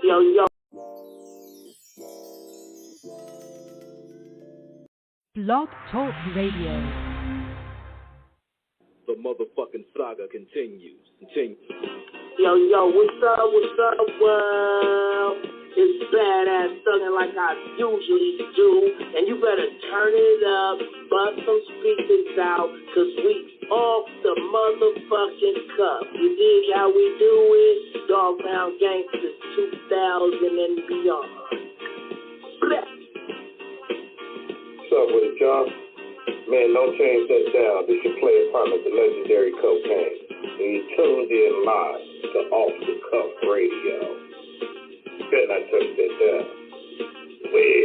Yo. Blog Talk Radio. The motherfucking saga continues. Yo, what's up, world? It's badass thuggin' like I usually do, and you better turn it up, bust some speakers out, cause we off the motherfucking cuff. You dig how we do it? Dogtown Gangsters 2000 and beyond. Bleh. What's up with it, y'all? Man, don't change that dial. This your player partner, the legendary Cocaine. And you tuned in live to Off the Cuff Radio. Better not touch that dial. Well.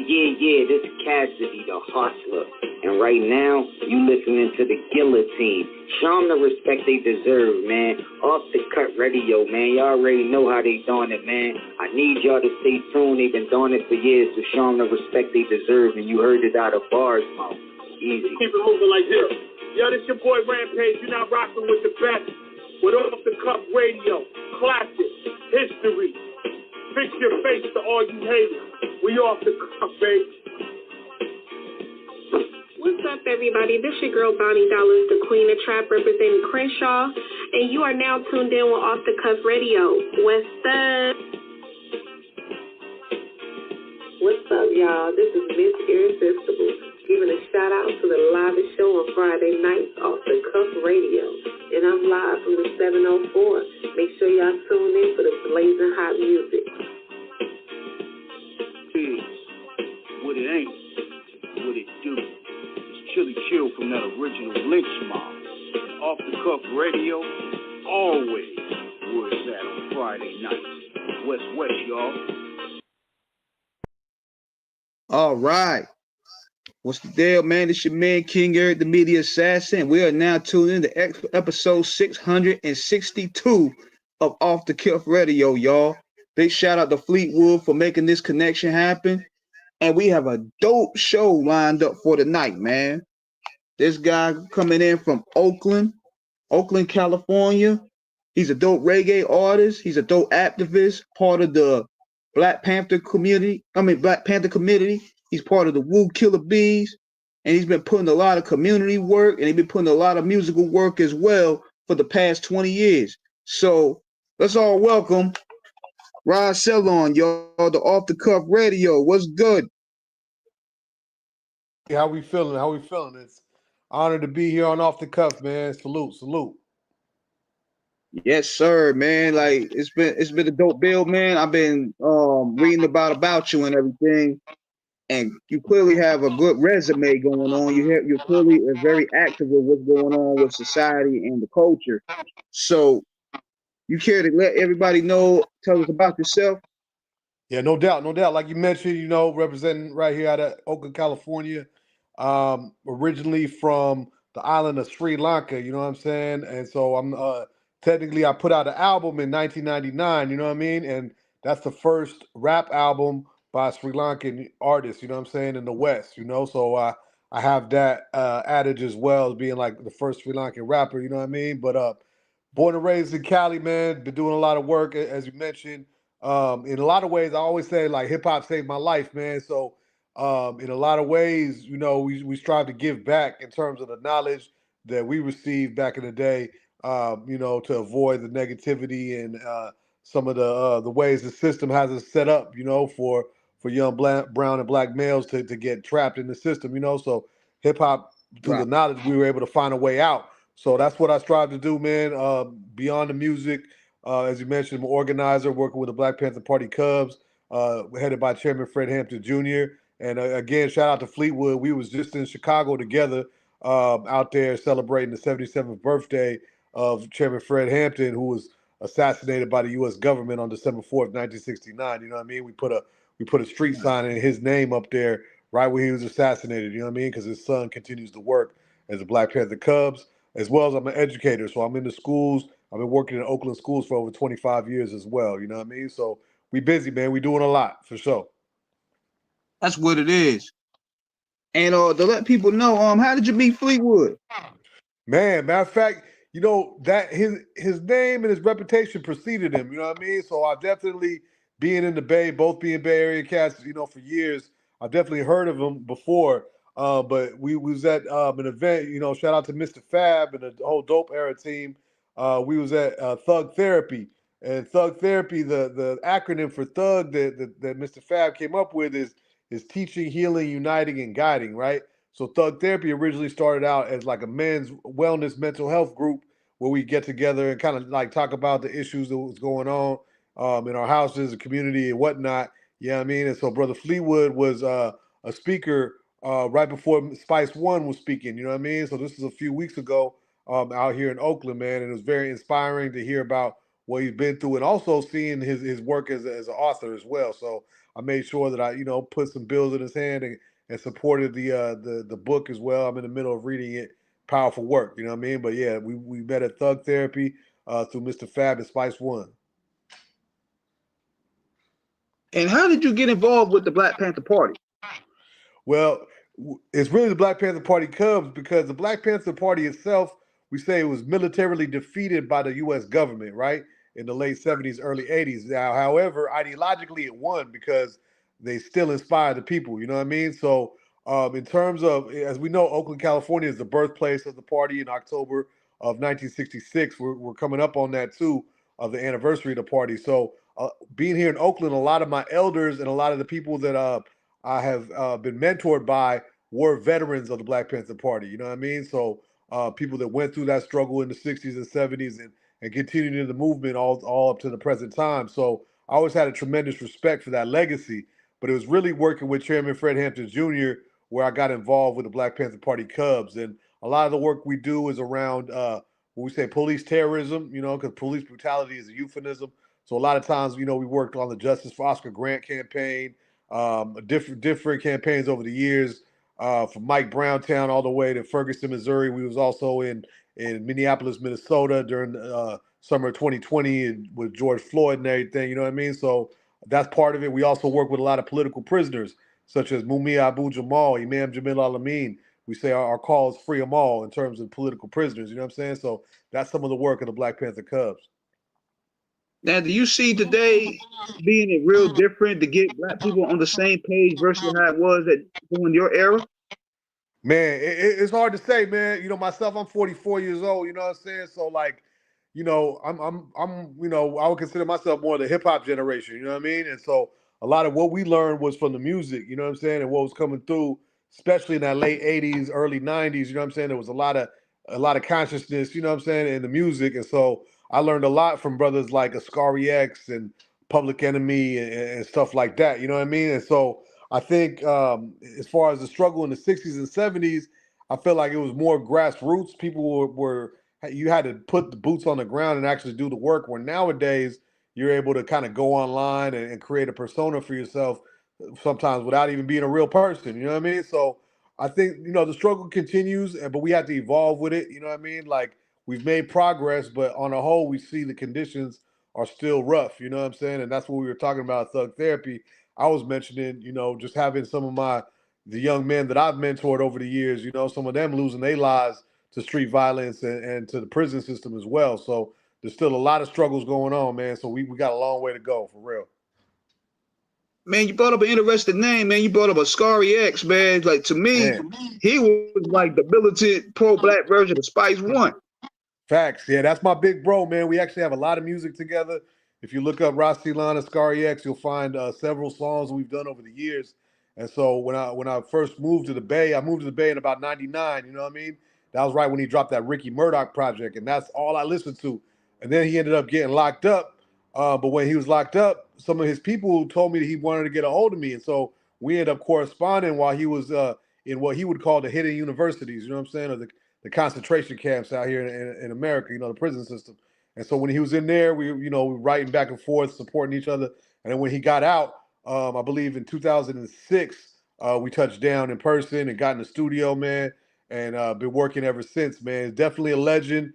Yeah, this is Cassidy, the hustler. And right now, you listening to the Guillotine. Show them the respect they deserve, man. Off the Cut Radio, man. Y'all already know how they doing it, man. I need y'all to stay tuned. They've been doing it for years, so show them the respect they deserve. And you heard it out of bars, man. Easy. Keep it moving like this. Yo, this your boy Rampage. You're not rocking with the best. With Off the Cuff Radio. Classic. History. Fix your face to all you haters. We off the cuff, baby. What's up, everybody? This your girl, Bonnie Dollars, the Queen of Trap, representing Crenshaw, and you are now tuned in with Off the Cuff Radio. What's up? What's up, y'all? This is Miss Irresistible, giving a shout out to the live show on Friday nights, Off the Cuff Radio, and I'm live from the 704. Make sure y'all tune in for the blazing hot music. What it ain't, what it do. Chili Chill from that original Lynch Mob. And Off the Cuff Radio, always where it's at on Friday nights. West, y'all. All right. What's the deal, man? It's your man, King Eric, the Media Assassin. We are now tuned in to episode 662 of Off the Cuff Radio, y'all. Big shout out to Fleetwood for making this connection happen. And we have a dope show lined up for tonight, man. This guy coming in from Oakland, California. He's a dope reggae artist. He's a dope activist, part of the Black Panther community. He's part of the Woo Killer Bees. And he's been putting a lot of community work, and he's been putting a lot of musical work as well for the past 20 years. So let's all welcome Celyon, y'all, the Off the Cuff Radio. What's good? How we feeling? It's honored to be here on Off the Cuff, man. Salute. Yes, sir, man. Like it's been a dope build, man. I've been reading about you and everything, and you clearly have a good resume going on. You're clearly very active with what's going on with society and the culture. So you care to let everybody know, tell us about yourself? Yeah, no doubt. Like you mentioned, representing right here out of Oakland, California. Originally from the island of Sri Lanka, you know what I'm saying? And so I'm technically I put out an album in 1999, you know what I mean? And that's the first rap album by a Sri Lankan artist, you know what I'm saying, in the West, So I have that adage as well as being like the first Sri Lankan rapper, you know what I mean? But born and raised in Cali, man, been doing a lot of work, as you mentioned. In a lot of ways, I always say like hip hop saved my life, man. So in a lot of ways, we strive to give back in terms of the knowledge that we received back in the day, to avoid the negativity and some of the ways the system has us set up, for young brown and black males to get trapped in the system, So hip hop, through the knowledge, we were able to find a way out. So that's what I strive to do, man. Beyond the music, as you mentioned, I'm an organizer working with the Black Panther Party Cubs, headed by Chairman Fred Hampton Jr. And again, shout out to Fleetwood. We was just in Chicago together out there celebrating the 77th birthday of Chairman Fred Hampton, who was assassinated by the U.S. government on December 4th, 1969. You know what I mean? We put a street sign in his name up there right where he was assassinated, you know what I mean? Because his son continues to work as a Black Panther Cubs, as well as I'm an educator. So I'm in the schools. I've been working in Oakland schools for over 25 years as well, you know what I mean? So we busy, man. We doing a lot, for sure. That's what it is. And to let people know, how did you meet Fleetwood? Man, matter of fact, you know, that his name and his reputation preceded him. You know what I mean? So I definitely, being in the Bay, both being Bay Area cats, you know, for years, I've definitely heard of him before. But we was at an event, you know, shout out to Mr. Fab and the whole Dope Era team. We was at Thug Therapy. And Thug Therapy, the acronym for Thug that Mr. Fab came up with is teaching, healing, uniting, and guiding, right? So Thug Therapy originally started out as like a men's wellness mental health group where we get together and kind of like talk about the issues that was going on in our houses, the community, and whatnot. Yeah, I mean, and so Brother Fleetwood was a speaker right before Spice One was speaking. You know what I mean? So this is a few weeks ago out here in Oakland, man, and it was very inspiring to hear about what he's been through, and also seeing his work as an author as well. So I made sure that I, you know, put some bills in his hand and supported the book as well. I'm in the middle of reading it. Powerful work, you know what I mean? But yeah, we met at Thug Therapy through Mr. Fab and Spice One. And how did you get involved with the Black Panther Party? Well, it's really the Black Panther Party Cubs because the Black Panther Party itself, we say it was militarily defeated by the U.S. government, right? In the late 70s, early 80s. Now, however, ideologically it won because they still inspire the people, you know what I mean? So in terms of, as we know, Oakland, California is the birthplace of the party in October of 1966. We're coming up on that too, of the anniversary of the party. So being here in Oakland, a lot of my elders and a lot of the people that I have been mentored by were veterans of the Black Panther Party. You know what I mean? So people that went through that struggle in the 60s and 70s and continued in the movement all up to the present time. So I always had a tremendous respect for that legacy. But it was really working with Chairman Fred Hampton Jr. where I got involved with the Black Panther Party Cubs. And a lot of the work we do is around what we say police terrorism, you know, because police brutality is a euphemism. So a lot of times, you know, we worked on the Justice for Oscar Grant campaign, different campaigns over the years, from Mike Browntown all the way to Ferguson, Missouri. We was also in Minneapolis, Minnesota during summer of 2020 with George Floyd and everything. You know what I mean? So that's part of it. We also work with a lot of political prisoners, such as Mumia Abu Jamal, Imam Jamil Al-Amin. We say our call is free them all in terms of political prisoners. You know what I'm saying? So that's some of the work of the Black Panther Cubs. Now, do you see today being it real different to get Black people on the same page versus how it was during your era? Man, it's hard to say, man. You know, myself, I'm 44 years old. You know what I'm saying? So, like, you know, I'm, you know, I would consider myself more of the hip hop generation. You know what I mean? And so, a lot of what we learned was from the music. You know what I'm saying? And what was coming through, especially in that late 80s, early 90s. You know what I'm saying? There was a lot of consciousness. You know what I'm saying? In the music, and so I learned a lot from brothers like Ascari X and Public Enemy and stuff like that. You know what I mean? And so I think as far as the struggle in the 60s and 70s, I feel like it was more grassroots. People were you had to put the boots on the ground and actually do the work, where nowadays you're able to kind of go online and create a persona for yourself sometimes without even being a real person. You know what I mean? So I think, you know, the struggle continues, but we have to evolve with it. You know what I mean? Like, we've made progress, but on a whole, we see the conditions are still rough. You know what I'm saying? And that's what we were talking about, Thug Therapy. I was mentioning, you know, just having some of the young men that I've mentored over the years, you know, some of them losing their lives to street violence and to the prison system as well. So there's still a lot of struggles going on, man. So we got a long way to go, for real. Man, you brought up an interesting name, man. You brought up Ascari X, man. Like, to me, he was like the militant pro-Black version of Spice One. Facts. Yeah, that's my big bro, man. We actually have a lot of music together. If you look up Celyon, Ascari X, you'll find several songs we've done over the years. And so when I first moved to the Bay, I moved to the Bay in about 99, you know what I mean? That was right when he dropped that Ricky Murdoch project, and that's all I listened to. And then he ended up getting locked up. But when he was locked up, some of his people told me that he wanted to get a hold of me. And so we ended up corresponding while he was in what he would call the hidden universities, you know what I'm saying? Or the concentration camps out here in America, you know, the prison system. And so when he was in there, we were writing back and forth, supporting each other. And then when he got out, I believe in 2006, we touched down in person and got in the studio, man, and been working ever since, man. Definitely a legend.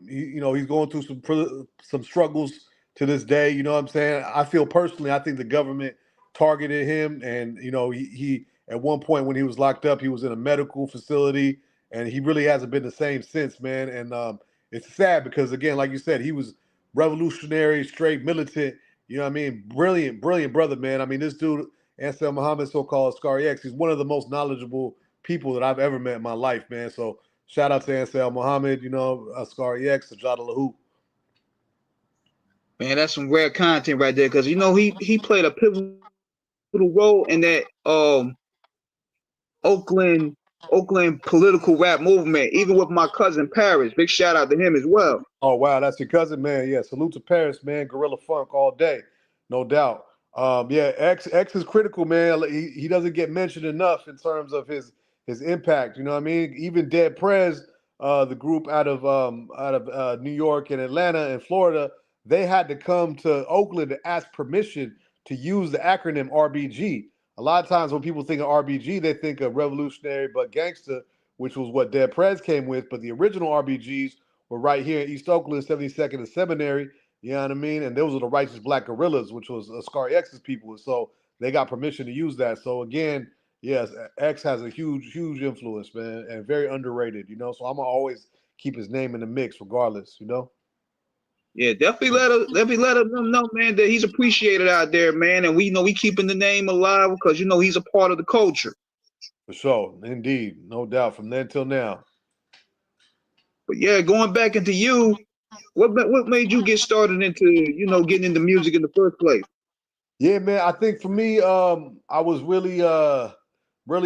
He's going through some struggles to this day. You know what I'm saying? I feel personally, I think the government targeted him, and you know, he at one point when he was locked up, he was in a medical facility, and he really hasn't been the same since, man. And it's sad because, again, like you said, he was revolutionary, straight militant. You know what I mean? Brilliant, brilliant brother, man. I mean, this dude, Ansel Muhammad, so-called Scary X, he's one of the most knowledgeable people that I've ever met in my life, man. So shout out to Ansel Muhammad, you know, Scary X, Sajada Lahu. Man, that's some rare content right there, because you know he played a pivotal role in that Oakland political rap movement, even with my cousin Paris. Big shout out to him as well. Oh wow, that's your cousin, man. Yeah, salute to Paris, man. Gorilla Funk all day, no doubt. Yeah, X is critical, man. He doesn't get mentioned enough in terms of his impact. You know what I mean? Even Dead Prez, the group out of New York and Atlanta and Florida, they had to come to Oakland to ask permission to use the acronym RBG. A lot of times when people think of RBG, they think of Revolutionary But Gangsta, which was what Dead Prez came with. But the original RBGs were right here in East Oakland, 72nd and Seminary. You know what I mean? And those are the Righteous Black Gorillas, which was Scary X's people. So they got permission to use that. So again, yes, X has a huge, huge influence, man, and very underrated, you know. So I'm gonna always keep his name in the mix regardless, you know. Yeah, definitely let him know, man, that he's appreciated out there, man. And we know we keeping the name alive because you know he's a part of the culture. For sure. Indeed. No doubt. From then till now. But yeah, going back into you, what made you get started into, you know, getting into music in the first place? Yeah, man. I think for me, I was really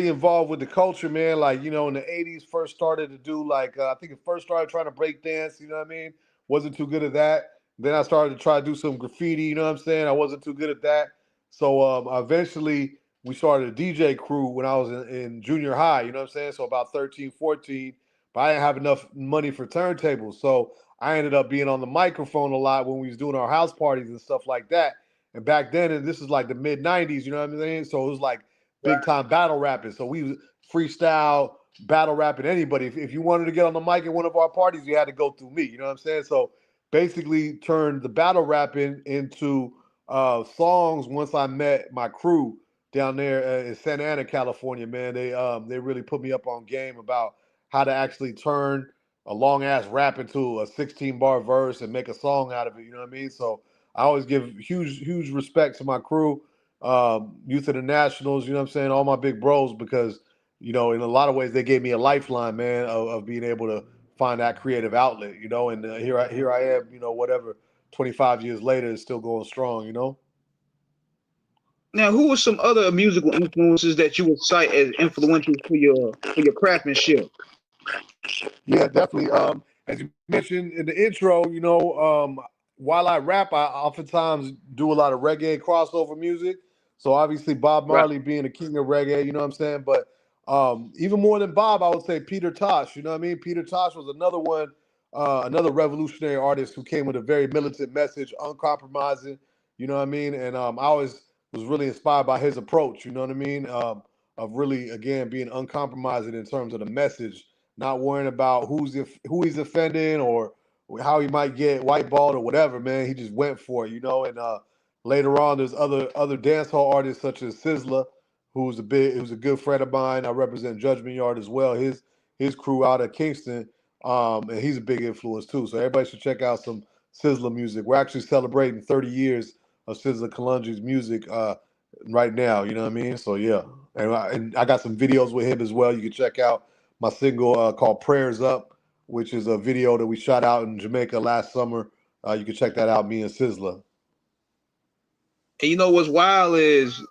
involved with the culture, man. Like, you know, in the 80s, first started to do like I think it first started trying to break dance, you know what I mean? Wasn't too good at that. Then I started to try to do some graffiti, you know what I'm saying? I wasn't too good at that. So eventually we started a DJ crew when I was in junior high, you know what I'm saying? So about 13, 14, but I didn't have enough money for turntables. So I ended up being on the microphone a lot when we was doing our house parties and stuff like that. And back then, and this is like the mid 90s, you know what I'm saying? So it was like big time battle rapping. So we was freestyle battle rapping anybody. If you wanted to get on the mic at one of our parties, you had to go through me. You know what I'm saying? So basically turned the battle rapping into songs once I met my crew down there in Santa Ana, California, man. They really put me up on game about how to actually turn a long ass rap into a 16 bar verse and make a song out of it. You know what I mean? So I always give huge respect to my crew, Youth of the Nationals, you know what I'm saying, all my big bros, because, you know, in a lot of ways they gave me a lifeline, man, of being able to find that creative outlet, you know, and here I am, you know, whatever, 25 years later, is still going strong, you know. Now, who are some other musical influences that you would cite as influential for your craftsmanship? Yeah, definitely. As you mentioned in the intro, you know, while I rap, I oftentimes do a lot of reggae crossover music. So obviously Bob Right. Marley being the king of reggae, you know what I'm saying? But even more than Bob, I would say Peter Tosh, you know what I mean? Peter Tosh was another one, another revolutionary artist who came with a very militant message, uncompromising, you know what I mean? And I always was really inspired by his approach, you know what I mean? Of really, again, being uncompromising in terms of the message, not worrying about who he's offending or how he might get whiteballed or whatever, man. He just went for it, you know. And later on, there's other dancehall artists such as Sizzla, who's a good friend of mine. I represent Judgment Yard as well. His crew out of Kingston, and he's a big influence too. So everybody should check out some Sizzla music. We're actually celebrating 30 years of Sizzla Kalonji's music right now. You know what I mean? So yeah, and I got some videos with him as well. You can check out my single called Prayers Up, which is a video that we shot out in Jamaica last summer. You can check that out, me and Sizzla. And you know what's wild is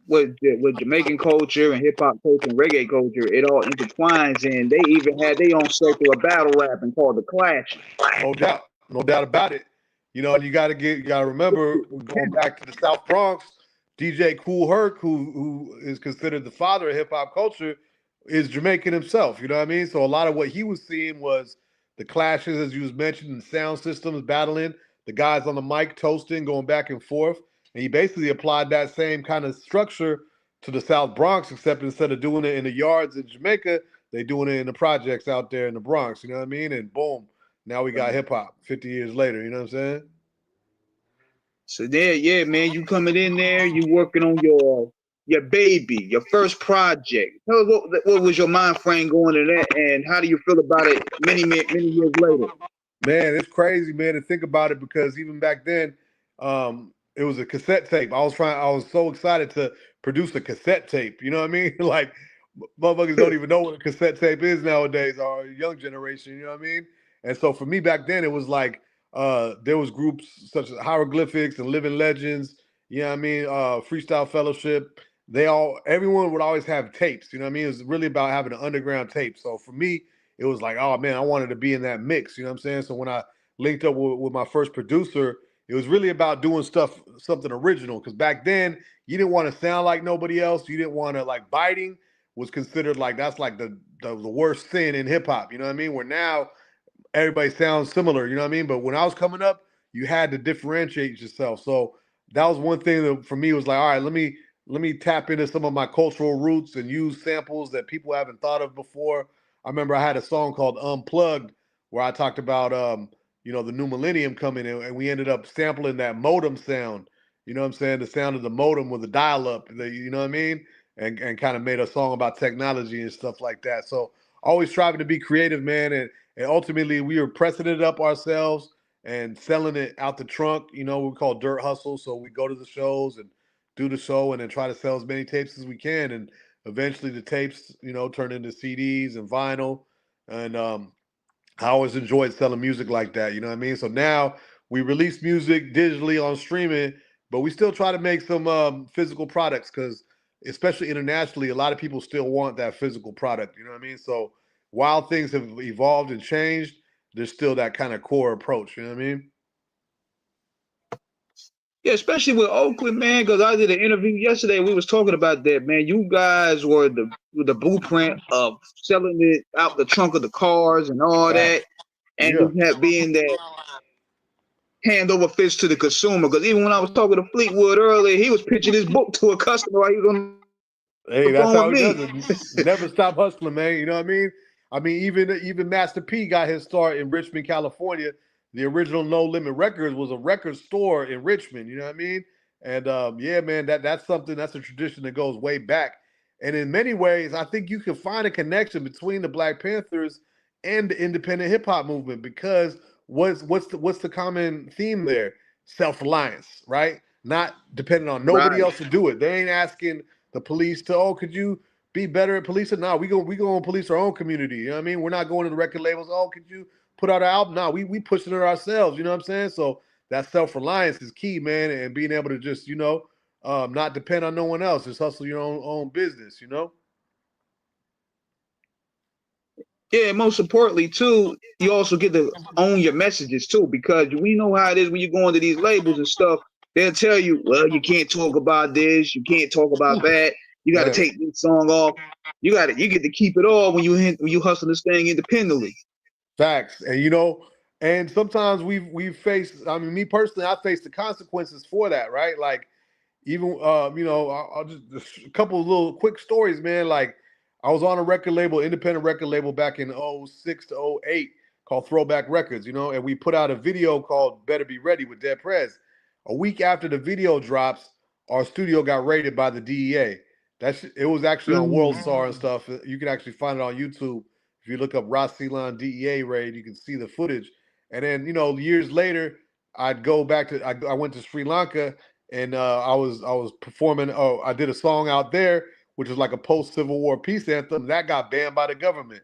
with Jamaican culture and hip hop culture and reggae culture, it all intertwines, and they even had their own circle of battle rapping called the Clash. No doubt about it. You know, and you gotta remember, going back to the South Bronx, DJ Kool Herc, who is considered the father of hip hop culture, is Jamaican himself. You know what I mean? So a lot of what he was seeing was the clashes, as you was mentioning, the sound systems battling, the guys on the mic toasting, going back and forth. And he basically applied that same kind of structure to the South Bronx, except instead of doing it in the yards in Jamaica, they doing it in the projects out there in the Bronx. You know what I mean? And boom, now we got hip hop 50 years later. You know what I'm saying? So there, yeah, man, you coming in there, you working on your your baby, your first project. Tell us what was your mind frame going to that, and how do you feel about it many years later? Man, it's crazy, man, to think about it because even back then, it was a cassette tape. I was so excited to produce a cassette tape. You know what I mean? Like motherfuckers don't even know what a cassette tape is nowadays, our young generation, you know what I mean? And so for me back then, it was like there was groups such as Hieroglyphics and Living Legends, you know what I mean? Freestyle Fellowship. Everyone would always have tapes, you know what I mean? It was really about having an underground tape. So for me, it was like, oh man, I wanted to be in that mix, you know what I'm saying? So when I linked up with my first producer, it was really about doing something original. Because back then, you didn't want to sound like nobody else. You didn't want to like biting was considered like that's like the worst sin in hip hop. You know what I mean? Where now everybody sounds similar. You know what I mean? But when I was coming up, you had to differentiate yourself. So that was one thing that for me was like, all right, let me tap into some of my cultural roots and use samples that people haven't thought of before. I remember I had a song called Unplugged where I talked about the new millennium coming in, and we ended up sampling that modem sound. You know what I'm saying? The sound of the modem with the dial-up, you know what I mean? And kind of made a song about technology and stuff like that. So always striving to be creative, man. And ultimately we were pressing it up ourselves and selling it out the trunk. You know, we call dirt hustle. So we go to the shows and do the show and then try to sell as many tapes as we can. And eventually the tapes, turn into CDs and vinyl. And I always enjoyed selling music like that. You know what I mean? So now we release music digitally on streaming, but we still try to make some physical products because, especially internationally, a lot of people still want that physical product. You know what I mean? So while things have evolved and changed, there's still that kind of core approach. You know what I mean? Yeah, especially with Oakland, man, because I did an interview yesterday. We was talking about that, man. You guys were the blueprint of selling it out the trunk of the cars and all that, and Yeah. just have being that hand over fist to the consumer. Because even when I was talking to Fleetwood earlier, he was pitching his book to a customer while he was on Hey, the that's phone how with he does me. it. Never stop hustling, man. You know what I mean? I mean, even Master P got his start in Richmond, California. The original No Limit Records was a record store in Richmond. You know what I mean? And yeah, man, that's something, that's a tradition that goes way back. And in many ways, I think you can find a connection between the Black Panthers and the independent hip hop movement because what's the common theme there? Self-reliance, right? Not depending on nobody Right. else to do it. They ain't asking the police to, oh, could you be better at policing? No, we go and police our own community. You know what I mean? We're not going to the record labels. Oh, could you put out an album? No, we pushing it ourselves. You know what I'm saying? So that self-reliance is key, man, and being able to just, not depend on no one else. Just hustle your own business, Yeah, most importantly too, you also get to own your messages too, because we know how it is when you go into these labels and stuff. They'll tell you, well, you can't talk about this, you can't talk about that. You got to Man. take this song off. You get to keep it all when you hustle this thing independently. Facts. And sometimes we've faced, I mean, me personally, I faced the consequences for that, right? Like even I'll just a couple of little quick stories, man. Like I was on a record label, independent record label back in 06 to 08 called Throwback Records, and we put out a video called Better Be Ready with Dead Prez. A week after the video drops, our studio got raided by the DEA. It was actually on World Star and stuff. You can actually find it on YouTube. If you look up Ross Celyon DEA raid, you can see the footage. And then, years later, I'd go back to I went to Sri Lanka and I was performing. Oh, I did a song out there, which is like a post Civil War peace anthem that got banned by the government.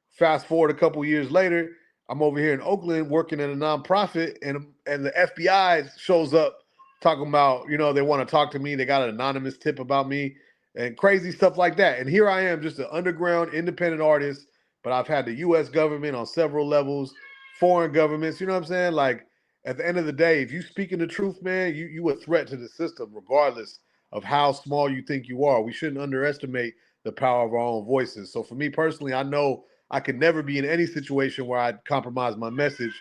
Fast forward a couple years later, I'm over here in Oakland working at a nonprofit, and the FBI shows up talking about, they want to talk to me. They got an anonymous tip about me and crazy stuff like that. And here I am, just an underground independent artist, but I've had the U.S. government on several levels, foreign governments. You know what I'm saying? Like at the end of the day, if you speaking the truth, man, you a threat to the system, regardless of how small you think you are. We shouldn't underestimate the power of our own voices. So for me personally, I know I could never be in any situation where I'd compromise my message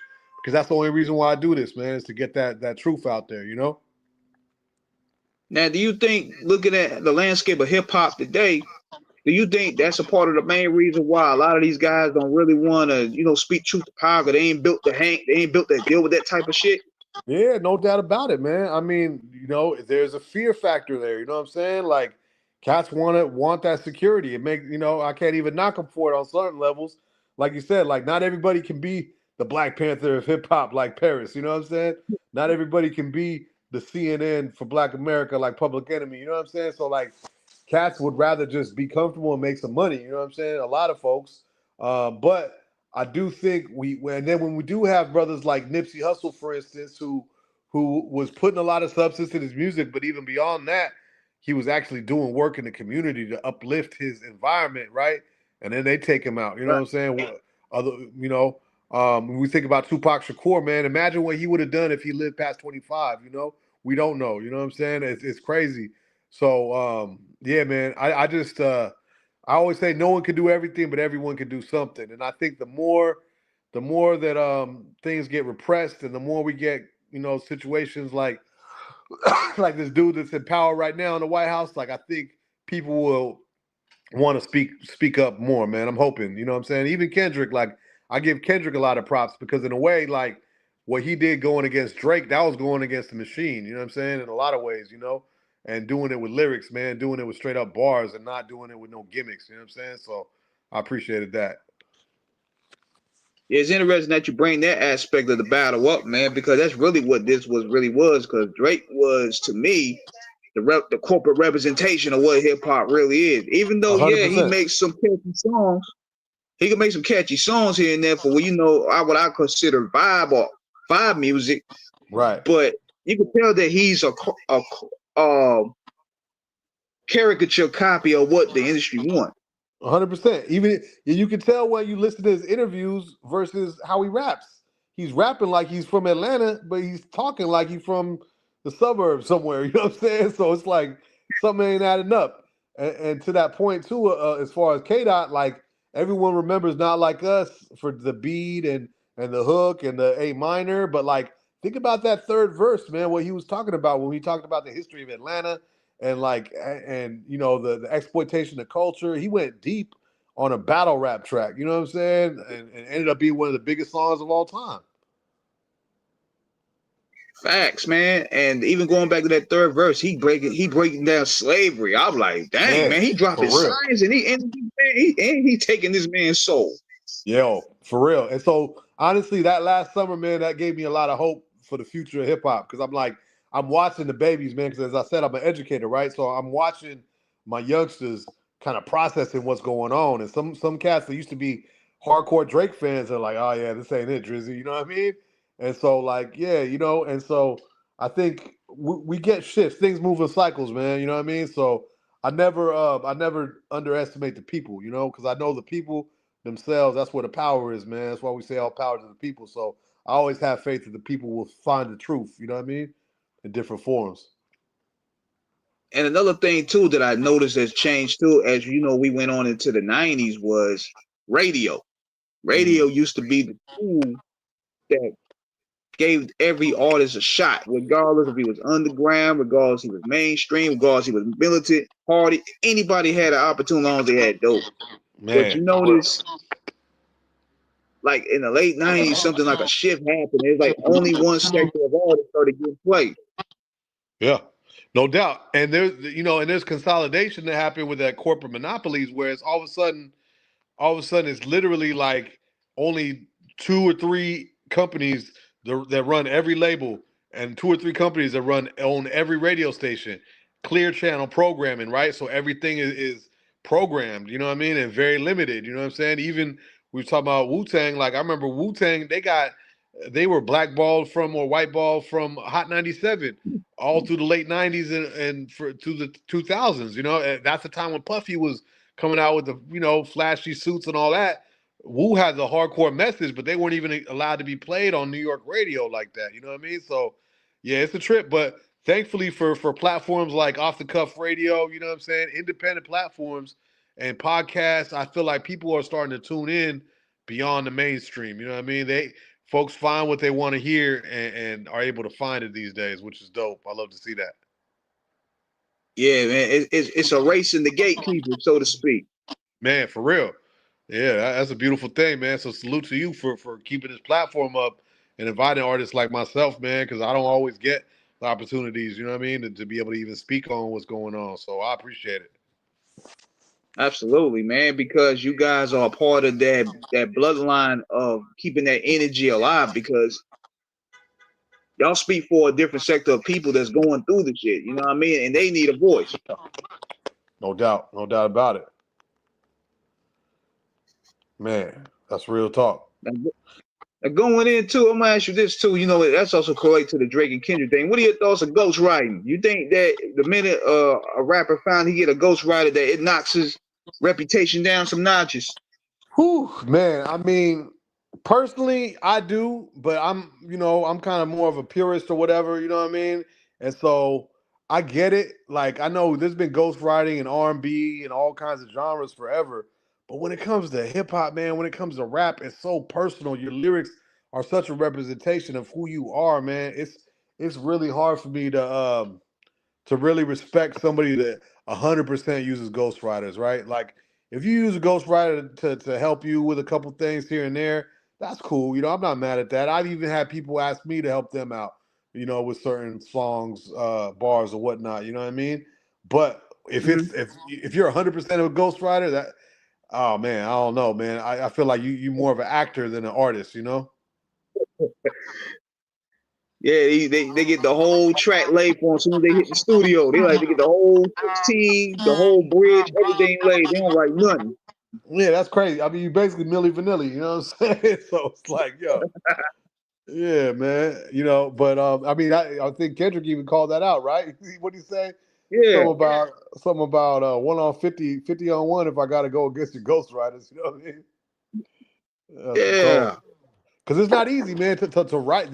because that's the only reason why I do this, man, is to get that truth out there, Now, do you think, looking at the landscape of hip hop today, do you think that's a part of the main reason why a lot of these guys don't really want to, speak truth to power? Because they ain't built to deal with that type of shit. Yeah, no doubt about it, man. I mean, there's a fear factor there. You know what I'm saying? Like, cats want that security. It make I can't even knock them for it on certain levels. Like you said, like not everybody can be the Black Panther of hip hop like Paris. You know what I'm saying? Not everybody can be the CNN for Black America like Public Enemy. You know what I'm saying? So like, cats would rather just be comfortable and make some money. You know what I'm saying? A lot of folks, but I do think and then when we do have brothers like Nipsey Hussle, for instance, who was putting a lot of substance in his music, but even beyond that, he was actually doing work in the community to uplift his environment, right? And then they take him out. You know what I'm saying? Other, when we think about Tupac Shakur, man, imagine what he would have done if he lived past 25. We don't know. You know what I'm saying? It's crazy. So yeah, man, I just I always say no one can do everything, but everyone can do something. And I think the more that things get repressed, and the more we get situations like like this dude that's in power right now in the White House, like I think people will want to speak up more, man. I'm hoping, you know what I'm saying? Even Kendrick, like I give Kendrick a lot of props because in a way, like what he did going against Drake, that was going against the machine, you know what I'm saying? In a lot of ways, and doing it with lyrics, man, doing it with straight up bars and not doing it with no gimmicks, you know what I'm saying? So I appreciated that. Yeah, it's interesting that you bring that aspect of the battle up, man, because that's really what this was. Because Drake was, to me, the corporate representation of what hip hop really is. Even though, yeah, he 100%. makes some catchy songs, he can make some catchy songs here and there for what I consider vibe music. Right. But you can tell that he's a caricature copy of what the industry wants. 100%. Even you can tell when you listen to his interviews versus how he raps. He's rapping like he's from Atlanta, but he's talking like he's from the suburbs somewhere. You know what I'm saying? So it's like something ain't adding up. And to that point too, as far as K-Dot, like everyone remembers Not Like Us for the beat and the hook and the A minor, but like think about that third verse, man. What he was talking about when he talked about the history of Atlanta and the exploitation of culture. He went deep on a battle rap track, you know what I'm saying? And ended up being one of the biggest songs of all time. Facts, man. And even going back to that third verse, he breaking down slavery. I'm like, dang, man, he dropping science and he taking this man's soul. Yo, for real. And so honestly, that last summer, man, that gave me a lot of hope for the future of hip hop. Cause I'm watching the babies, man. Cause as I said, I'm an educator, right? So I'm watching my youngsters kind of processing what's going on. And some cats that used to be hardcore Drake fans are like, oh yeah, this ain't it, Drizzy. You know what I mean? And so like, yeah, and so I think we get shifts. Things move in cycles, man. You know what I mean? So I never underestimate the people, because I know the people themselves, that's where the power is, man. That's why we say all power to the people. So I always have faith that the people will find the truth, you know what I mean? In different forms. And another thing too that I noticed has changed too, as we went on into the 90s, was radio. Radio used to be the tool that gave every artist a shot, regardless if he was underground, regardless if he was mainstream, regardless if he was militant, party. Anybody had an opportunity as long as they had dope. Man. But you notice, like in the late 90s, something like a shift happened. It's like only one sector of artists started getting played. Yeah, no doubt. And there's consolidation that happened with that corporate monopolies, where it's all of a sudden it's literally like only 2 or 3 companies that run every label, and 2 or 3 companies that own every radio station, clear channel programming, right? So everything is programmed, you know what I mean, and very limited, you know what I'm saying? Even we were talking about Wu-Tang, like I remember Wu-Tang, they were blackballed from or whiteballed from Hot 97 all through the late 90s and to the 2000s, that's the time when Puffy was coming out with the flashy suits and all that. Wu had the hardcore message, but they weren't even allowed to be played on New York radio like that. You know what I mean? So yeah, it's a trip. But thankfully for platforms like Off the Cuff Radio, you know what I'm saying, independent platforms and podcasts, I feel like people are starting to tune in beyond the mainstream. You know what I mean? Folks find what they want to hear and are able to find it these days, which is dope. I love to see that. Yeah, man, it's a race in the gatekeepers, so to speak. Man, for real. Yeah, that's a beautiful thing, man. So salute to you for keeping this platform up and inviting artists like myself, man, because I don't always get the opportunities, you know what I mean, to be able to even speak on what's going on. So I appreciate it. Absolutely, man, because you guys are a part of that bloodline of keeping that energy alive because y'all speak for a different sector of people that's going through the shit, you know what I mean? And they need a voice. No doubt about it. Man, that's real talk. And going into, I'm gonna ask you this too. You know, that's also correlated to the Drake and Kendrick thing. What are your thoughts of ghostwriting? You think that the minute a rapper found he get a ghostwriter, that it knocks his reputation down some notches? Whew, man. I mean, personally, I do, but I'm kind of more of a purist or whatever. You know what I mean? And so I get it. Like I know there's been ghostwriting and R&B and all kinds of genres forever, but when it comes to hip hop, man, when it comes to rap, it's so personal. Your lyrics are such a representation of who you are, man. It's really hard for me to really respect somebody that 100% uses ghostwriters, right? Like if you use a ghostwriter to help you with a couple things here and there, that's cool. You know, I'm not mad at that. I've even had people ask me to help them out, you know, with certain songs, bars or whatnot. You know what I mean? But if Mm-hmm. if you're 100% of a ghostwriter, that oh man, I don't know, man. I feel like you more of an actor than an artist, you know? Yeah, they get the whole track laid for them as soon as they hit the studio. They like to get the whole 16, the whole bridge, everything laid. They don't write nothing. Yeah, that's crazy. I mean, you basically Milli Vanilli, you know what I'm saying? So it's like, yo, yeah, man. You know, but I mean, I think Kendrick even called that out, right? What did he say? Yeah, Something about 1 on 50 on one if I got to go against your ghostwriters. You know what I mean? That's cold. yeah. Because it's not easy, man, to write.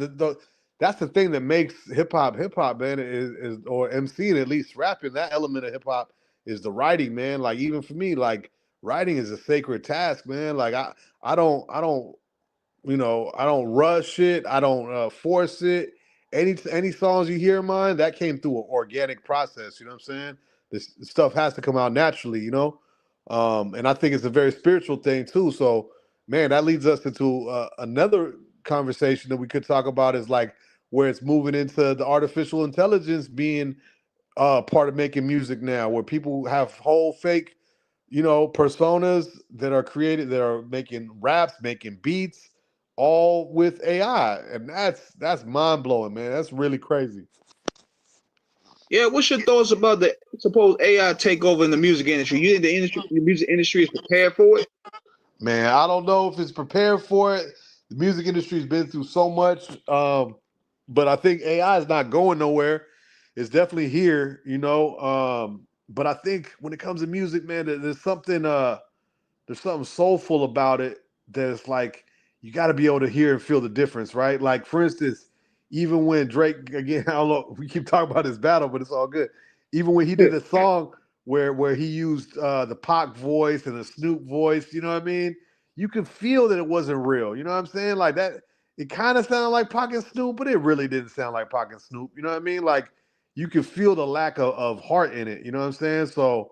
That's the thing that makes hip hop, man, is or MCing at least rapping. That element of hip hop is the writing, man. Like even for me, like writing is a sacred task, man. Like I don't I don't rush it. I don't force it. Any songs you hear of mine, that came through an organic process. You know what I'm saying? This stuff has to come out naturally, you know? And I think it's a very spiritual thing too. So, man, that leads us into another conversation that we could talk about is like where it's moving into the artificial intelligence being part of making music now, where people have whole fake, personas that are created that are making raps, making beats, all with AI, and that's mind blowing, man. That's really crazy. Yeah, what's your thoughts about the supposed AI takeover in the music industry? You think the music industry is prepared for it? Man, I don't know if it's prepared for it. The music industry's been through so much, but I think AI is not going nowhere. It's definitely here, but I think when it comes to music, man, there's something soulful about it that it's like you got to be able to hear and feel the difference, right? Like for instance, even when Drake again, I don't know, we keep talking about his battle, but it's all good. Even when he did a song where he used the Pac voice and the Snoop voice, you know what I mean? You could feel that it wasn't real. You know what I'm saying? Like that, it kind of sounded like Pac and Snoop, but it really didn't sound like Pac and Snoop. You know what I mean? Like you could feel the lack of heart in it. You know what I'm saying? So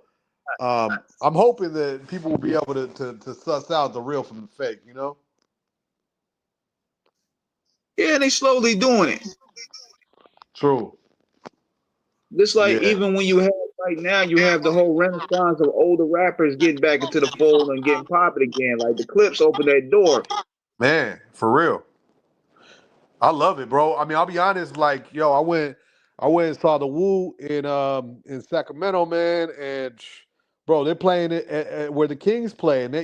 I'm hoping that people will be able to suss out the real from the fake, you know? Yeah, they slowly doing it. True. Just like Yeah. even when you have right now, you have the whole renaissance of older rappers getting back into the fold and getting popping again. Like the Clips opened that door. Man, for real. I love it, bro. I mean, I'll be honest, like, yo, I went and saw the Woo in Sacramento, man, and bro, they're playing it at where the Kings play, and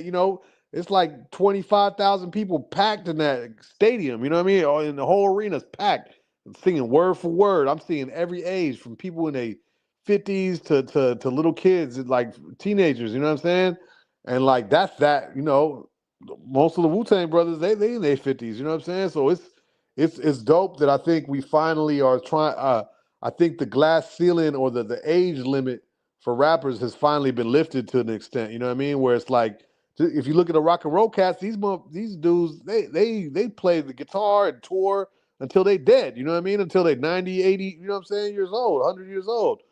it's like 25,000 people packed in that stadium, you know what I mean? Or in the whole arena's packed, singing word for word. I'm seeing every age from people in their 50s to little kids, like teenagers, you know what I'm saying? And like that's that, most of the Wu-Tang brothers, they in their 50s, you know what I'm saying? So it's dope that I think we finally are trying. I think the glass ceiling or the age limit for rappers has finally been lifted to an extent. You know what I mean? Where it's like, if you look at the rock and roll cats, these dudes they play the guitar and tour until they dead. You know what I mean? Until they 90, 80, you know what I'm saying, years old, 100 years old.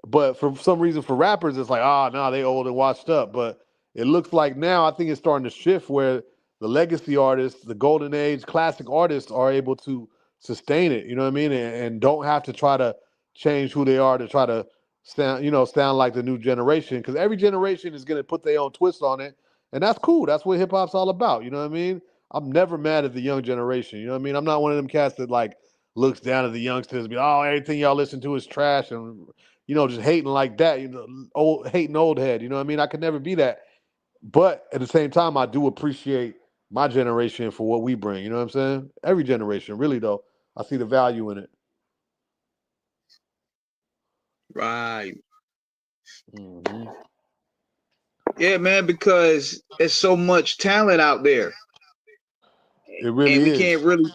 But for some reason, for rappers, it's like, no, they old and washed up. But it looks like now, I think it's starting to shift where the legacy artists, the golden age classic artists are able to sustain it, you know what I mean? And don't have to try to change who they are to try to sound like the new generation, because every generation is gonna put their own twist on it, and that's cool. That's what hip hop's all about. You know what I mean? I'm never mad at the young generation. You know what I mean? I'm not one of them cats that like looks down at the youngsters and be, oh, everything y'all listen to is trash, and just hating like that. Hating old head. You know what I mean? I could never be that. But at the same time, I do appreciate my generation for what we bring. You know what I'm saying? Every generation, really though. I see the value in it. Right. Mm-hmm. Yeah, man, because there's so much talent out there. It really and we is. can't really.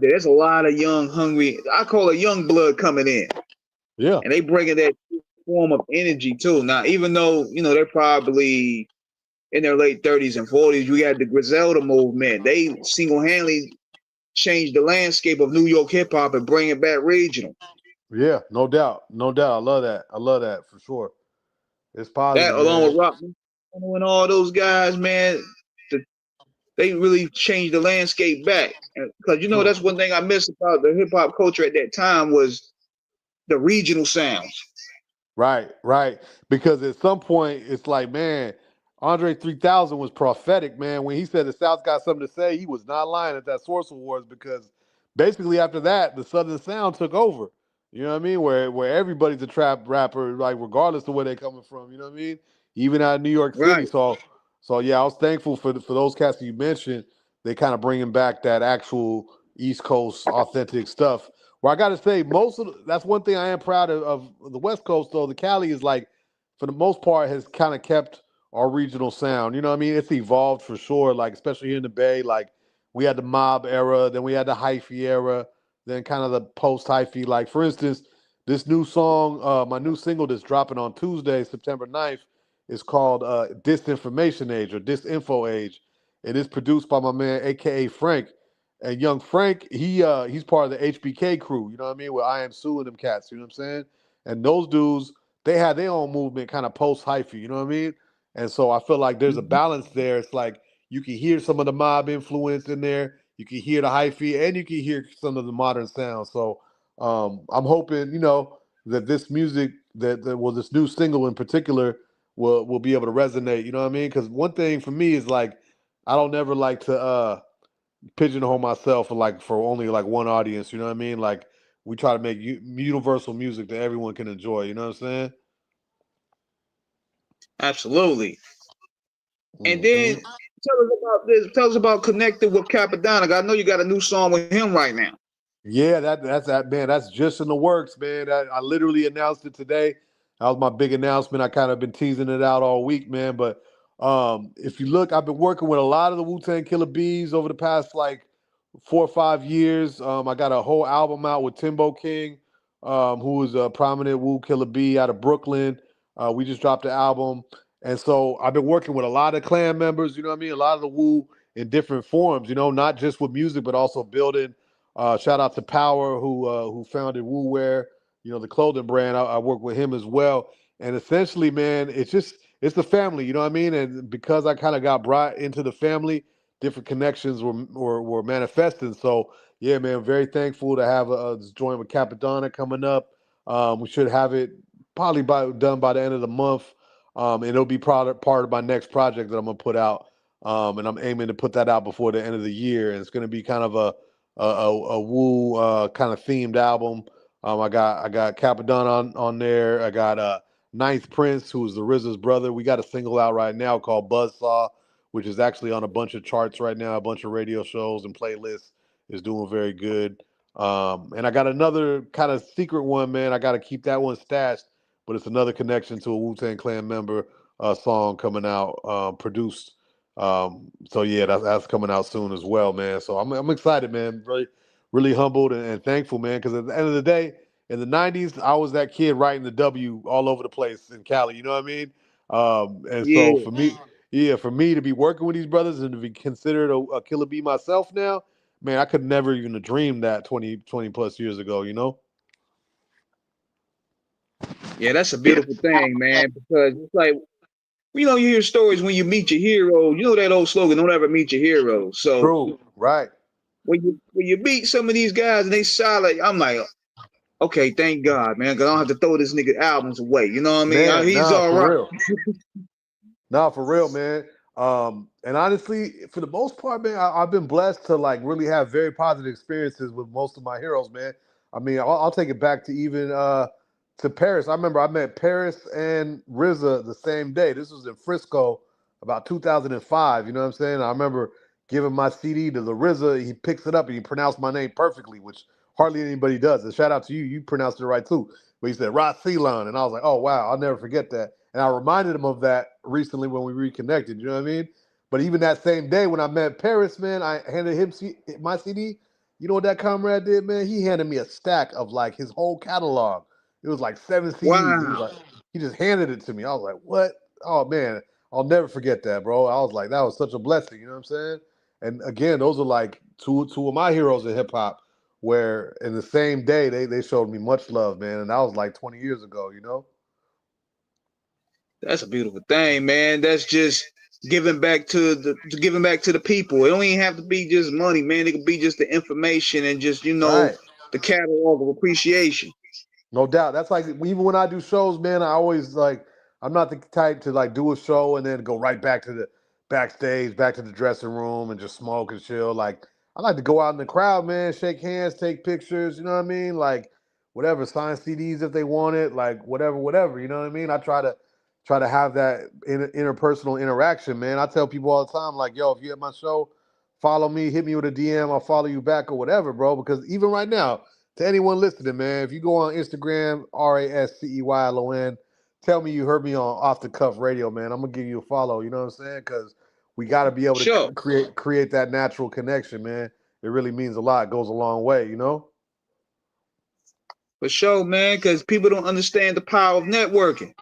There's a lot of young, hungry. I call it young blood coming in. Yeah. And they bringing that form of energy too. Now, even though they're probably in their late 30s and 40s, we had the Griselda movement. They single-handedly changed the landscape of New York hip hop and bring it back regional. Yeah, no doubt, no doubt. I love that for sure. It's positive. That along man. with Rock and all those guys, man, they really changed the landscape back. Because that's one thing I miss about the hip hop culture at that time was the regional sounds. Right. Because at some point it's like, man, Andre 3000 was prophetic, man. When he said the South got something to say, he was not lying at that Source Awards, because basically after that, the Southern sound took over. You know what I mean? Where everybody's a trap rapper, like regardless of where they're coming from. You know what I mean? Even out of New York City. Right. So yeah, I was thankful for those cats that you mentioned. They kind of bringing back that actual East Coast authentic stuff. Well, I got to say, that's one thing I am proud of the West Coast, though. The Cali is like, for the most part, has kind of kept our regional sound. You know what I mean? It's evolved for sure, like, especially here in the Bay. Like, we had the mob era, then we had the hyphy era, then kind of the post-hyphy. Like, for instance, this new song, my new single that's dropping on Tuesday, September 9th, is called Disinformation Age or Disinfo Age. It is produced by my man, a.k.a. Frank. And young Frank, he's part of the HBK crew, you know what I mean? With I Am Sue and them cats, you know what I'm saying? And those dudes, they had their own movement kind of post-hyphy, you know what I mean? And so I feel like there's a balance there. It's like you can hear some of the mob influence in there, you can hear the hyphy, and you can hear some of the modern sounds. So I'm hoping, that this music, this new single in particular, will be able to resonate, you know what I mean? Because one thing for me is like, I don't ever like to pigeonhole myself for only like one audience, you know what I mean? Like, we try to make universal music that everyone can enjoy, you know what I'm saying? Absolutely. And Mm-hmm. then tell us about this. Tell us about connecting with Capadonna. I know you got a new song with him right now. Yeah, that's that, man. That's just in the works, man. I literally announced it today. That was my big announcement. I kind of been teasing it out all week, man. But if you look, I've been working with a lot of the Wu-Tang Killer Bees over the past like 4 or 5 years. I got a whole album out with Timbo King, who is a prominent Wu Killer Bee out of Brooklyn. We just dropped the album. And so I've been working with a lot of clan members, you know what I mean? A lot of the Wu in different forms, not just with music, but also building. Shout out to Power, who founded Wu Wear, the clothing brand. I work with him as well. And essentially, man, it's the family, you know what I mean? And because I kind of got brought into the family, different connections were manifesting. So yeah, man, very thankful to have this joint with Capadonna coming up. We should have it probably done by the end of the month. And it'll be part of my next project that I'm gonna put out. And I'm aiming to put that out before the end of the year. And it's gonna be kind of a Wu kind of themed album. I got Capadonna on there. I got Ninth Prince, who's the RZA's brother. We got a single out right now called Buzzsaw, which is actually on a bunch of charts right now, a bunch of radio shows and playlists. Is doing very good. And I got another kind of secret one, man. I got to keep that one stashed, but it's another connection to a Wu-Tang Clan member song coming out, produced. So yeah, that's coming out soon as well, man. So I'm excited, man. Really, really humbled and thankful, man. Because at the end of the day, in the '90s, I was that kid writing the W all over the place in Cali. You know what I mean? And so Yeah. for me to be working with these brothers and to be considered a Killer Bee myself now, man, I could never even have dreamed that 20 plus years ago. Yeah, that's a beautiful thing, man, because it's like, you hear stories when you meet your hero. You know that old slogan, don't ever meet your hero. So True, right. when you meet some of these guys and they solid, I'm like, Okay, thank God, man. 'Cause I don't have to throw this nigga albums away. You know what I mean? Man, He's nah, all for right. real. Nah, for real, man. And honestly, for the most part, man, I've been blessed to like really have very positive experiences with most of my heroes, man. I mean, I'll take it back to even to Paris. I remember I met Paris and RZA the same day. This was in Frisco about 2005. You know what I'm saying? I remember giving my CD to the RZA. He picks it up and he pronounced my name perfectly, which hardly anybody does. And shout out to you. You pronounced it right too. But he said Celyon, and I was like, oh wow, I'll never forget that. And I reminded him of that recently when we reconnected. You know what I mean? But even that same day when I met Paris, man, I handed him my CD. You know what that comrade did, man? He handed me a stack of like his whole catalog. It was like 7 CDs. He was Wow. like, he just handed it to me. I was like, what? Oh man, I'll never forget that, bro. I was like, that was such a blessing. You know what I'm saying? And again, those are like two of my heroes in hip hop. Where in the same day they showed me much love, man, and that was like 20 years ago. You know? That's a beautiful thing, man. That's just giving back to the people. It don't even have to be just money, man. It could be just the information and just, Right. the catalog of appreciation. No doubt. That's like even when I do shows, man, I always like I'm not the type to like do a show and then go right back to the backstage, back to the dressing room and just smoke and chill. Like I like to go out in the crowd, man, shake hands, take pictures, you know what I mean? Like whatever, sign CDs if they want it, like whatever, you know what I mean? I try to have that interpersonal interaction, man. I tell people all the time, like, yo, if you at my show, follow me, hit me with a DM, I'll follow you back or whatever, bro. Because even right now, to anyone listening, man, if you go on Instagram, RASCEYLON, tell me you heard me on Off the Cuff Radio, man. I'm gonna give you a follow. You know what I'm saying? Because we got to be able to Sure. create that natural connection, man. It really means a lot. It goes a long way, you know. For sure, man, because people don't understand the power of networking.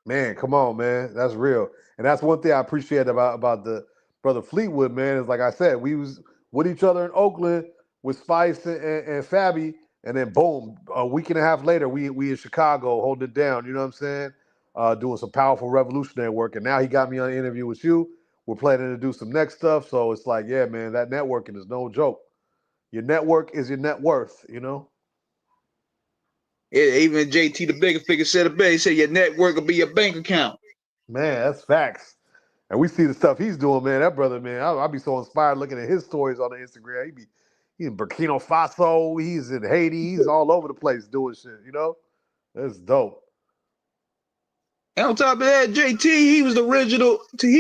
Man, come on, man. That's real. And that's one thing I appreciate about the brother Fleetwood, man, is like I said, we was with each other in Oakland with Spice and Fabby, and then boom, a week and a half later, we in Chicago holding it down, you know what I'm saying? Doing some powerful revolutionary work. And now he got me on an interview with you. We're planning to do some next stuff. So it's like, yeah, man, that networking is no joke. Your network is your net worth, you know? Even JT the bigger figure said it best. He said your network will be your bank account. Man, that's facts. And we see the stuff he's doing, man. That brother, man, I'll be so inspired looking at his stories on the Instagram. He's in Burkina Faso, he's in Haiti, he's all over the place doing shit, you know? That's dope. And on top of that, JT, he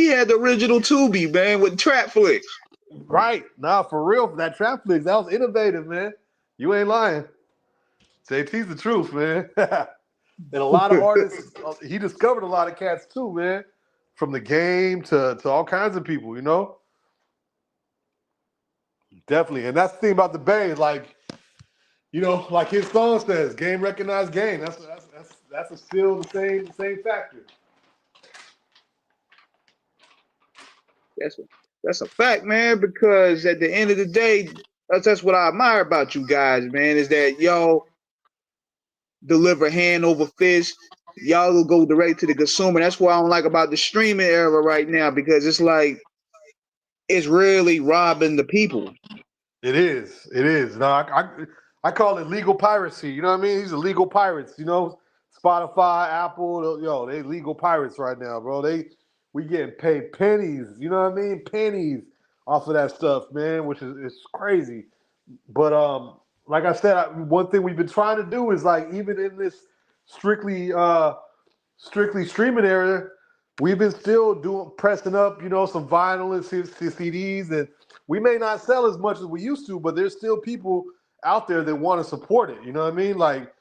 had the original Tubi, man, with Trap Flicks. Right. Nah, for real, for that Trap Flicks, that was innovative, man. You ain't lying. JT's the truth, man. And a lot of artists, he discovered a lot of cats too, man. From the game to all kinds of people, you know? Definitely. And that's the thing about the Bay, like, you know, like his song says, game recognized game. That's still the same factor. That's a fact, man, because at the end of the day, that's what I admire about you guys, man, is that y'all deliver hand over fist. Y'all will go direct to the consumer. That's what I don't like about the streaming era right now, because it's like it's really robbing the people. It is. It is. No, I call it legal piracy. You know what I mean? These are legal pirates. You know, Spotify, Apple, yo, they legal pirates right now, bro. We getting paid pennies. You know what I mean? Pennies off of that stuff, man, which is crazy. But like I said, one thing we've been trying to do is like even in this strictly streaming area, we've been still pressing up, you know, some vinyl and CDs, and we may not sell as much as we used to, but there's still people out there that want to support it. You know what I mean? Like,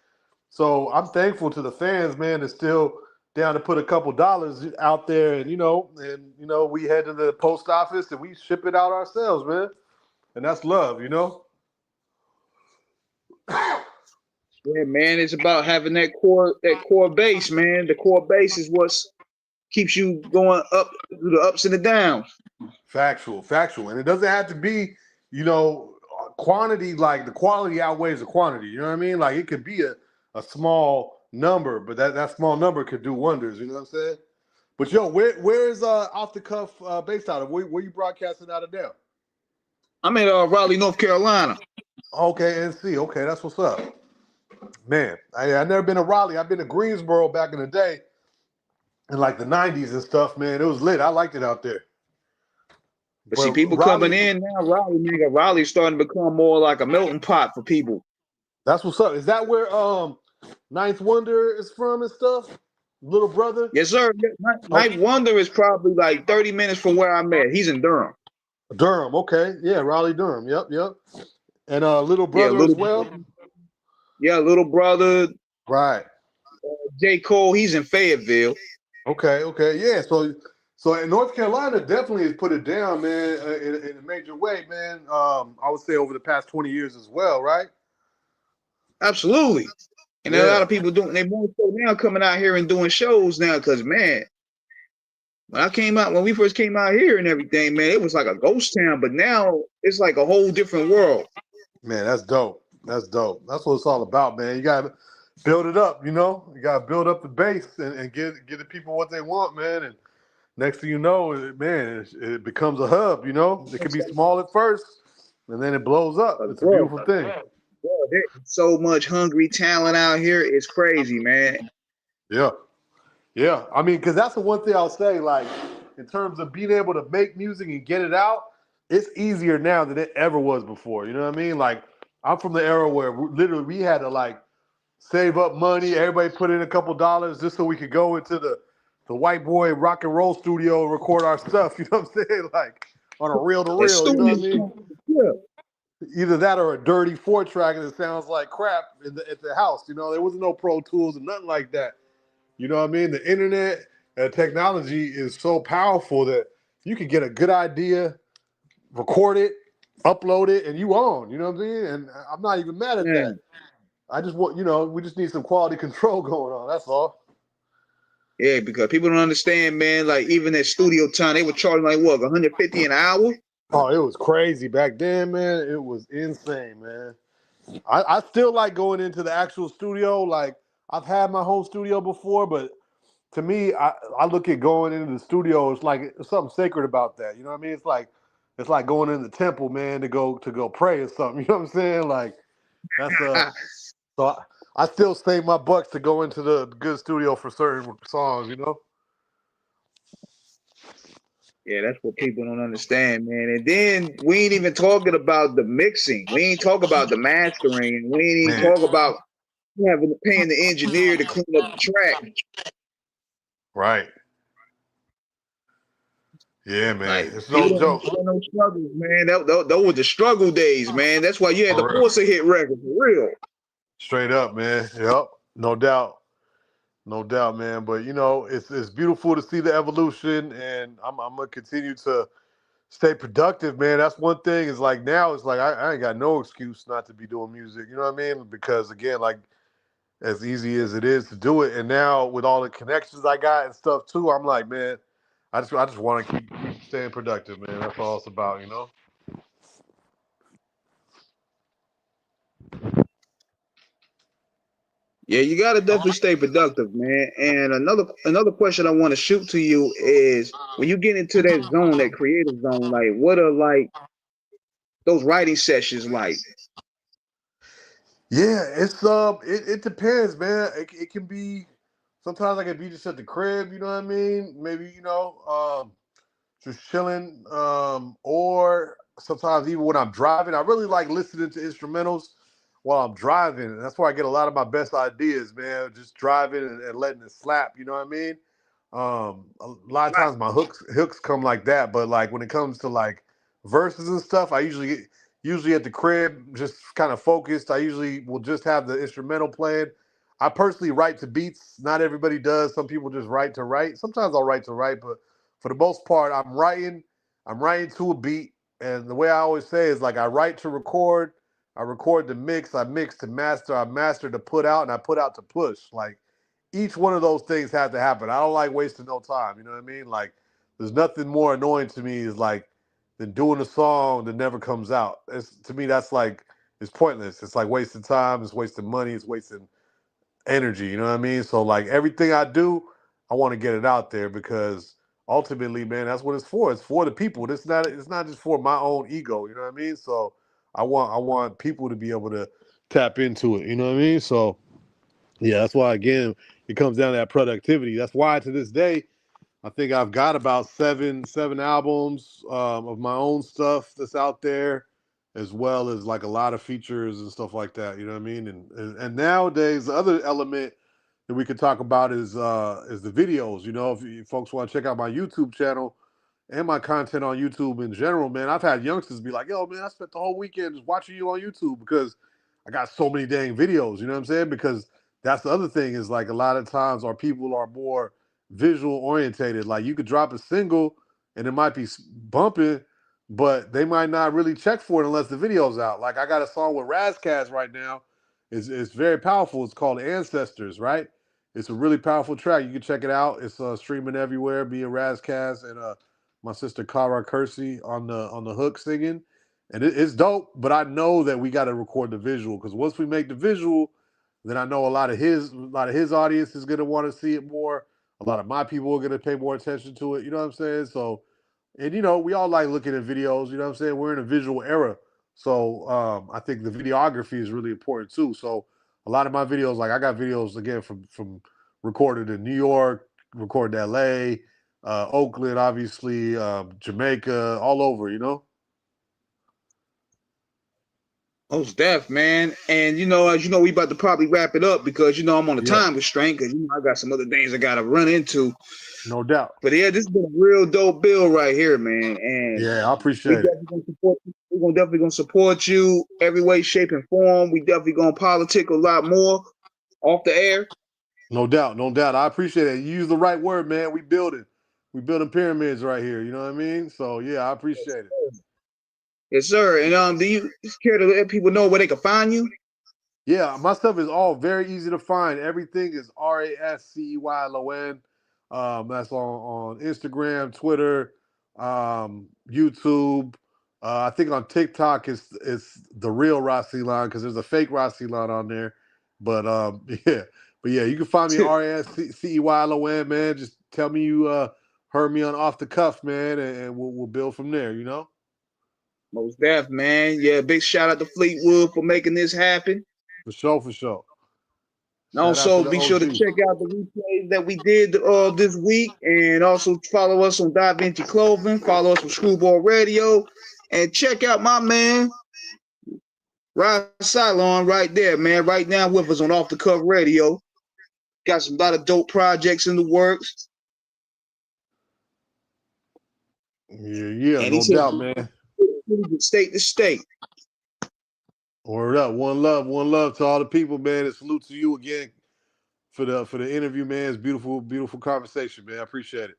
so I'm thankful to the fans, man, that's still down to put a couple dollars out there, and we head to the post office and we ship it out ourselves, man, and that's love, you know. Yeah, man, it's about having that core base, man. The core base is what keeps you going up through the ups and the downs. Factual. And it doesn't have to be, you know, quantity, like the quality outweighs the quantity. You know what I mean? Like it could be a small number, but that small number could do wonders. You know what I'm saying? But yo, where is Off the Cuff based out of? Where you broadcasting out of now? I'm in Raleigh, North Carolina. Okay, NC. Okay, that's what's up. Man, I never been to Raleigh. I've been to Greensboro back in the day, in like the '90s and stuff. Man, it was lit. I liked it out there. But see, But people coming Raleigh, in now, Raleigh, nigga, Raleigh's starting to become more like a melting pot for people. that's what's up. Is that where Ninth Wonder is from and stuff? Little brother? Yes, sir. Night Wonder is probably like 30 minutes from where I'm at. He's in Durham. Durham, okay. Yeah, Raleigh, Durham. Yep. And Little Yeah, brother as well? Yeah, Little Brother. Right. J. Cole, he's in Fayetteville. Okay. Yeah, so in North Carolina definitely has put it down, man, in a major way, man. I would say over the past 20 years as well, right? Absolutely. And a lot of people they more so now coming out here and doing shows now because, man, when we first came out here and everything, man, it was like a ghost town, but now it's like a whole different world. Man, that's dope. That's what it's all about, man. You got to build it up, you know? You got to build up the base and give the people what they want, man. And next thing you know, man, it becomes a hub, you know? It can be small at first, and then it blows up. It's a beautiful thing. Bro, there's so much hungry talent out here. It's crazy, man. Yeah. I mean, because that's the one thing I'll say, like, in terms of being able to make music and get it out, it's easier now than it ever was before. You know what I mean? Like, I'm from the era where literally we had to, like, save up money. Everybody put in a couple dollars just so we could go into the white boy rock and roll studio and record our stuff. You know what I'm saying? Like, on a reel-to-reel, you know what I mean? Yeah. Either that or a dirty 4-track and it sounds like crap at the house. You know, there wasn't no Pro Tools and nothing like that. You know what I mean? The internet and technology is so powerful that you can get a good idea, record it, upload it, and you own. You know what I mean? And I'm not even mad at that. I just want, we just need some quality control going on. That's all. Yeah, because people don't understand, man. Like, even at studio time, they were charging like what, $150 an hour? Oh, it was crazy back then, man. It was insane, man. I still like going into the actual studio. Like, I've had my home studio before, but to me, I look at going into the studio. It's like it's something sacred about that. You know what I mean? It's like going in the temple, man, to go pray or something. You know what I'm saying? Like, that's so I still save my bucks to go into the good studio for certain songs. You know? Yeah, that's what people don't understand, man. And then we ain't even talking about the mixing. We ain't talking about the mastering. We ain't even talk about paying the engineer to clean up the track. Right. Yeah, man. Like, it's no joke. No struggles, man. Those were the struggle days, man. That's why you had to force a hit record, for real. Straight up, man. Yep. No doubt. No doubt, man. But it's beautiful to see the evolution, and I'm gonna continue to stay productive, man. That's one thing. Is like now, it's like I ain't got no excuse not to be doing music. You know what I mean? Because again, like as easy as it is to do it, and now with all the connections I got and stuff too, I'm like, man, I just want to keep staying productive, man. That's all it's about, Yeah, you gotta definitely stay productive, man. And another question I want to shoot to you is when you get into that zone, that creative zone, like what are like those writing sessions like? Yeah, it's it depends, man. It can be sometimes I can be just at the crib, you know what I mean? Maybe, just chilling. Or sometimes even when I'm driving, I really like listening to instrumentals while I'm driving. And that's where I get a lot of my best ideas, man. Just driving and letting it slap, you know what I mean? A lot of times my hooks come like that, but like when it comes to like verses and stuff, I usually at the crib, just kind of focused. I usually will just have the instrumental playing. I personally write to beats. Not everybody does. Some people just write to write. Sometimes I'll write to write, but for the most part, I'm writing to a beat. And the way I always say is like I write to record, I record to mix, I mix to master, I master to put out, and I put out to push. Like each one of those things have to happen. I don't like wasting no time. You know what I mean? Like there's nothing more annoying to me is like than doing a song that never comes out. To me, that's like it's pointless. It's like wasting time. It's wasting money. It's wasting energy. You know what I mean? So like everything I do, I want to get it out there because ultimately, man, that's what it's for. It's for the people. It's not just for my own ego. You know what I mean? So I want people to be able to tap into it. You know what I mean? So yeah, that's why again it comes down to that productivity. That's why to this day I think I've got about seven albums of my own stuff that's out there, as well as like a lot of features and stuff like that. You know what I mean? And nowadays the other element that we could talk about is the videos. You know, if you folks want to check out my YouTube channel and my content on YouTube in general, man, I've had youngsters be like, "Yo, man, I spent the whole weekend just watching you on YouTube because I got so many dang videos." You know what I'm saying? Because that's the other thing is like a lot of times our people are more visual orientated. Like you could drop a single and it might be bumping, but they might not really check for it unless the video's out. Like I got a song with Razkaz right now. It's very powerful. It's called Ancestors, right? It's a really powerful track. You can check it out. It's streaming everywhere. Being Razkaz and my sister Kara Kersey on the hook singing, and it's dope. But I know that we got to record the visual because once we make the visual, then I know a lot of his audience is gonna want to see it more. A lot of my people are gonna pay more attention to it. You know what I'm saying? So, and you know, we all like looking at videos. You know what I'm saying? We're in a visual era, so I think the videography is really important too. So, a lot of my videos, like I got videos again from recorded in New York, recorded in L.A., Oakland, obviously, Jamaica, all over. You know. Most def, man. And you know, as you know, we about to probably wrap it up because you know I'm on a Yeah. time restraint because you know I got some other things I gotta run into. No doubt. But yeah, this has been a real dope bill right here, man. And yeah, I appreciate it. We're definitely gonna support you every way, shape, and form. We definitely gonna politic a lot more off the air. No doubt, no doubt. I appreciate it. You use the right word, man. We building pyramids right here. You know what I mean? So yeah, I appreciate it. Yes, sir. And do you care to let people know where they can find you? Yeah, my stuff is all very easy to find. Everything is RASCEYLON. That's on Instagram, Twitter, YouTube. I think on TikTok it's the real Rascelon because there's a fake Rascelon on there. But yeah, you can find me RASCEYLON, man. Just tell me you heard me on Off the Cuff, man, and we'll build from there. You know. Most def, man. Yeah, big shout out to Fleetwood for making this happen. For sure. And also, be sure to check out the replays that we did this week, and also follow us on Da Vinci Clothing. Follow us on Screwball Radio, and check out my man, Celyon, right there, man. Right now with us on Off the Cuff Radio. Got some lot of dope projects in the works. Yeah, no doubt, man. State to state. Word up. One love to all the people, man. And salute to you again for the interview, man. It's beautiful conversation, man. I appreciate it.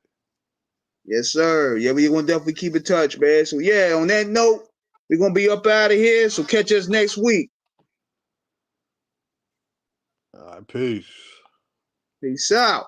Yes, sir. Yeah, we're gonna definitely keep in touch, man. So yeah, on that note, we're gonna be up out of here. So catch us next week. All right, peace. Peace out.